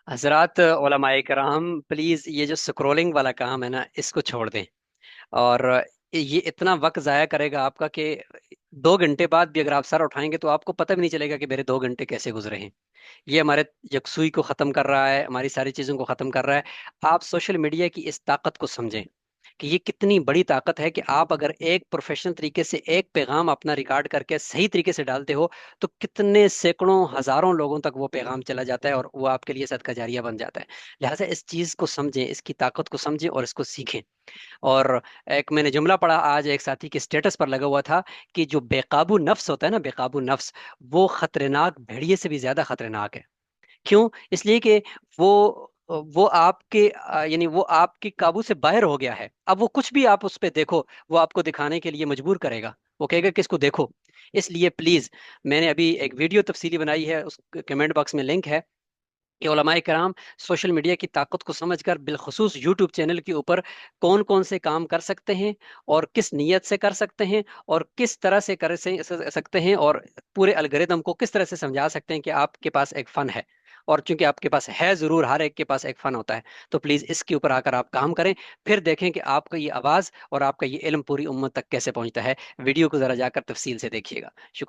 حضرات علماء کرام پلیز یہ جو سکرولنگ والا کام ہے نا اس کو چھوڑ دیں. اور یہ اتنا وقت ضائع کرے گا آپ کا کہ 2 گھنٹے بعد بھی اگر آپ سر اٹھائیں گے تو آپ کو پتہ بھی نہیں چلے گا کہ میرے 2 گھنٹے کیسے گزرے ہیں. یہ ہمارے یکسوئی کو ختم کر رہا ہے، ہماری ساری چیزوں کو ختم کر رہا ہے. آپ سوشل میڈیا کی اس طاقت کو سمجھیں کہ یہ کتنی بڑی طاقت ہے کہ آپ اگر ایک پروفیشنل طریقے سے ایک پیغام اپنا ریکارڈ کر کے صحیح طریقے سے ڈالتے ہو تو کتنے سینکڑوں ہزاروں لوگوں تک وہ پیغام چلا جاتا ہے اور وہ آپ کے لیے صدقہ جاریہ بن جاتا ہے. لہٰذا اس چیز کو سمجھیں، اس کی طاقت کو سمجھیں اور اس کو سیکھیں. اور ایک میں نے جملہ پڑھا آج ایک ساتھی کے اسٹیٹس پر لگا ہوا تھا کہ جو بے قابو نفس ہوتا ہے نا، بے قابو نفس، وہ خطرناک بھیڑیے سے بھی زیادہ خطرناک ہے. کیوں؟ اس لیے کہ وہ وہ آپ کے یعنی وہ آپ کے قابو سے باہر ہو گیا ہے. اب وہ کچھ بھی آپ اس پہ دیکھو وہ آپ کو دکھانے کے لیے مجبور کرے گا، وہ کہے گا کہ اس کو دیکھو. اس لیے پلیز، میں نے ابھی ایک ویڈیو تفصیلی بنائی ہے، اس کمنٹ باکس میں لنک ہے کہ علماء کرام سوشل میڈیا کی طاقت کو سمجھ کر بالخصوص یوٹیوب چینل کے اوپر کون کون سے کام کر سکتے ہیں اور کس نیت سے کر سکتے ہیں اور کس طرح سے کر سکتے ہیں، اور پورے الگوریدم کو کس طرح سے سمجھا سکتے ہیں کہ آپ کے پاس ایک فن ہے. اور چونکہ آپ کے پاس ہے، ضرور ہر ایک کے پاس ایک فن ہوتا ہے، تو پلیز اس کے اوپر آ کر آپ کام کریں. پھر دیکھیں کہ آپ کا یہ آواز اور آپ کا یہ علم پوری امت تک کیسے پہنچتا ہے. ویڈیو کو ذرا جا کر تفصیل سے دیکھیے گا. شکریہ.